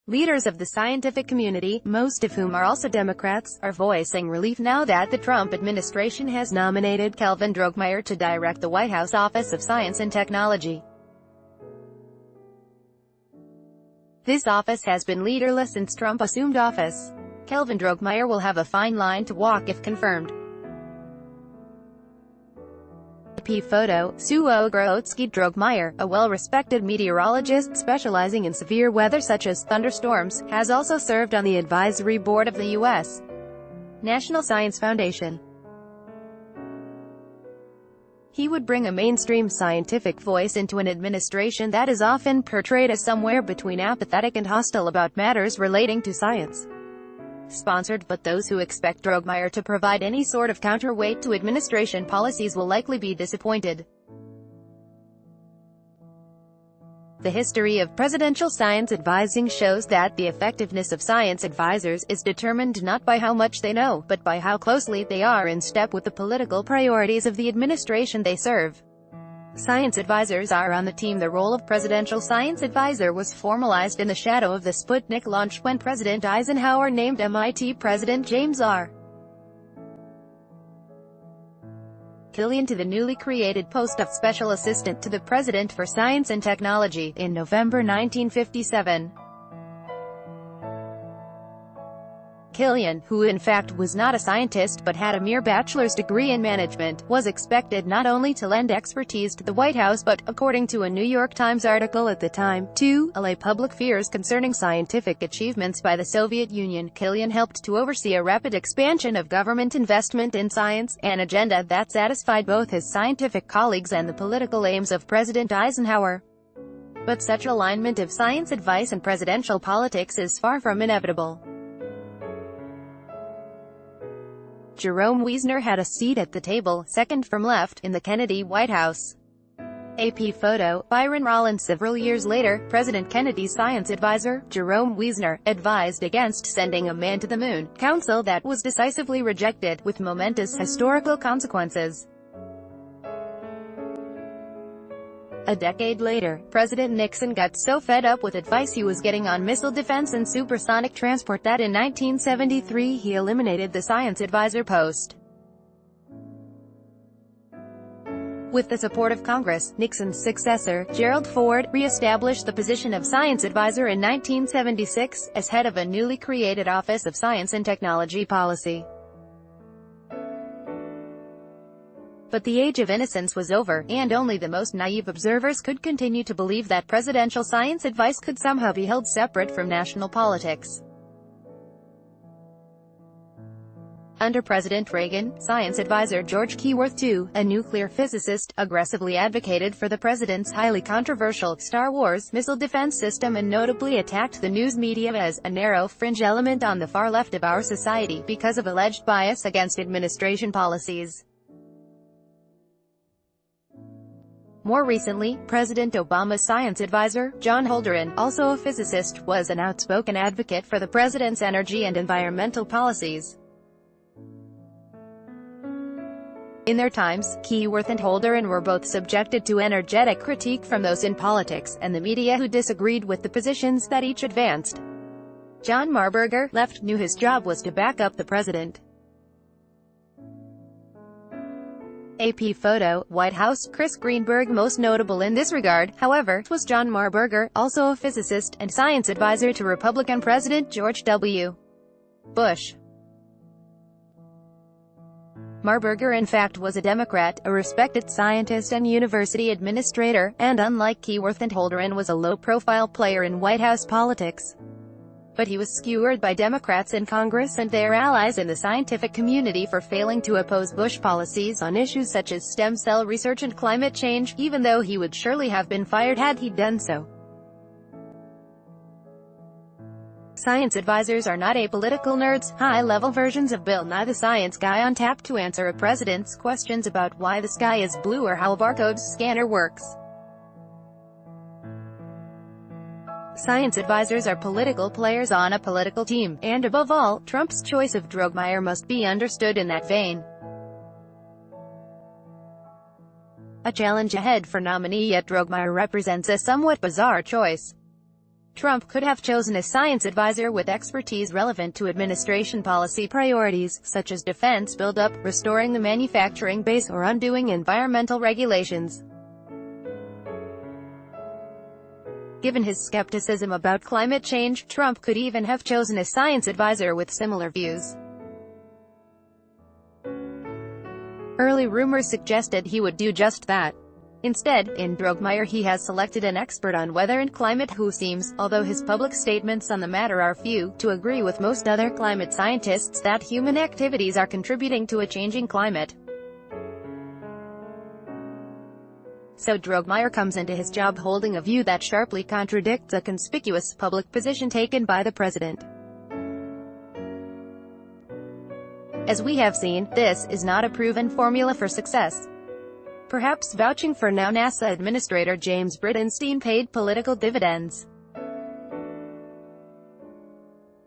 Leaders of the scientific community, most of whom are also Democrats, are voicing relief now that the Trump administration has nominated Kelvin Droegemeier to direct the White House Office of Science and Technology. This office has been leaderless since Trump assumed office. Kelvin Droegemeier will have a fine line to walk if confirmed. AP photo, Droegemeier, Droegemeier, a well-respected meteorologist specializing in severe weather such as thunderstorms, has also served on the advisory board of the U.S. National Science Foundation. He would bring a mainstream scientific voice into an administration that is often portrayed as somewhere between apathetic and hostile about matters relating to science. Sponsored, but those who expect Droegemeier to provide any sort of counterweight to administration policies will likely be disappointed. The history of presidential science advising shows that the effectiveness of science advisors is determined not by how much they know, but by how closely they are in step with the political priorities of the administration they serve. Science advisors are on the team. The role of presidential science advisor was formalized in the shadow of the Sputnik launch when President Eisenhower named MIT President James R. Killian to the newly created post of Special Assistant to the President for Science and Technology, in November 1957. Killian, who in fact was not a scientist but had a mere bachelor's degree in management, was expected not only to lend expertise to the White House but, according to a New York Times article at the time, to allay public fears concerning scientific achievements by the Soviet Union. Killian helped to oversee a rapid expansion of government investment in science, an agenda that satisfied both his scientific colleagues and the political aims of President Eisenhower. But such alignment of science advice and presidential politics is far from inevitable. Jerome Wiesner had a seat at the table, second from left, in the Kennedy White House. AP photo, Byron Rollins. Several years later, President Kennedy's science advisor, Jerome Wiesner, advised against sending a man to the moon, counsel that was decisively rejected, with momentous historical consequences. A decade later, President Nixon got so fed up with advice he was getting on missile defense and supersonic transport that in 1973 he eliminated the science advisor post. With the support of Congress, Nixon's successor, Gerald Ford, re-established the position of science advisor in 1976, as head of a newly created Office of Science and Technology Policy. But the age of innocence was over, and only the most naive observers could continue to believe that presidential science advice could somehow be held separate from national politics. Under President Reagan, science advisor George Keyworth II, a nuclear physicist, aggressively advocated for the president's highly controversial Star Wars missile defense system and notably attacked the news media as a narrow fringe element on the far left of our society because of alleged bias against administration policies. More recently, President Obama's science advisor, John Holdren, also a physicist, was an outspoken advocate for the president's energy and environmental policies. In their times, Keyworth and Holdren were both subjected to energetic critique from those in politics and the media who disagreed with the positions that each advanced. John Marburger, left, knew his job was to back up the president. AP photo, White House, Chris Greenberg. Most notable in this regard, however, was John Marburger, also a physicist, and science advisor to Republican President George W. Bush. Marburger in fact was a Democrat, a respected scientist and university administrator, and unlike Keyworth and Holdren was a low-profile player in White House politics. But he was skewered by Democrats in Congress and their allies in the scientific community for failing to oppose Bush policies on issues such as stem cell research and climate change, even though he would surely have been fired had he done so. Science advisors are not apolitical nerds, high-level versions of Bill Nye the Science Guy on tap to answer a president's questions about why the sky is blue or how a barcode scanner works. Science advisors are political players on a political team, and above all, Trump's choice of Droegemeier must be understood in that vein. A challenge ahead for nominee, yet Droegemeier represents a somewhat bizarre choice. Trump could have chosen a science advisor with expertise relevant to administration policy priorities, such as defense buildup, restoring the manufacturing base, or undoing environmental regulations. Given his skepticism about climate change, Trump could even have chosen a science advisor with similar views. Early rumors suggested he would do just that. Instead, in Droegemeier he has selected an expert on weather and climate who seems, although his public statements on the matter are few, to agree with most other climate scientists that human activities are contributing to a changing climate. So Droegemeier comes into his job holding a view that sharply contradicts a conspicuous public position taken by the president. As we have seen, this is not a proven formula for success. Perhaps vouching for now NASA Administrator James Bridenstine paid political dividends.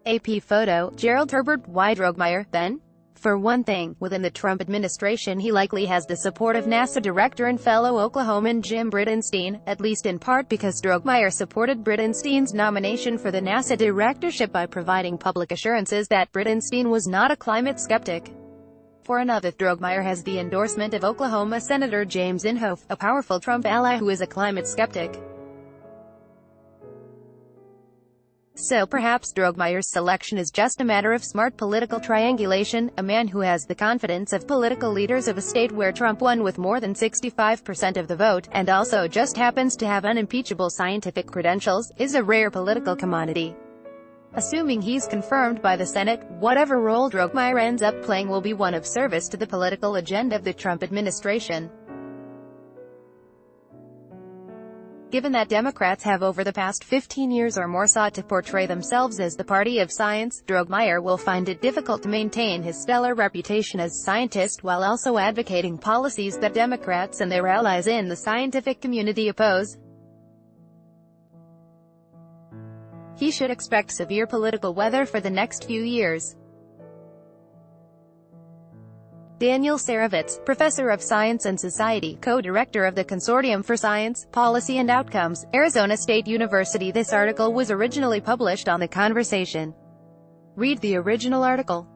AP photo, Gerald Herbert. Why Droegemeier, then? For one thing, within the Trump administration he likely has the support of NASA Director and fellow Oklahoman Jim Bridenstine, at least in part because Droegemeier supported Bridenstine's nomination for the NASA directorship by providing public assurances that Bridenstine was not a climate skeptic. For another, Droegemeier has the endorsement of Oklahoma Senator James Inhofe, a powerful Trump ally who is a climate skeptic. So perhaps Droegemeier's selection is just a matter of smart political triangulation, a man who has the confidence of political leaders of a state where Trump won with more than 65% of the vote, and also just happens to have unimpeachable scientific credentials, is a rare political commodity. Assuming he's confirmed by the Senate, whatever role Droegemeier ends up playing will be one of service to the political agenda of the Trump administration. Given that Democrats have over the past 15 years or more sought to portray themselves as the party of science, Droegemeier will find it difficult to maintain his stellar reputation as scientist while also advocating policies that Democrats and their allies in the scientific community oppose. He should expect severe political weather for the next few years. Daniel Sarovitz, professor of science and society, co-director of the Consortium for Science, Policy and Outcomes, Arizona State University. This article was originally published on The Conversation. Read the original article.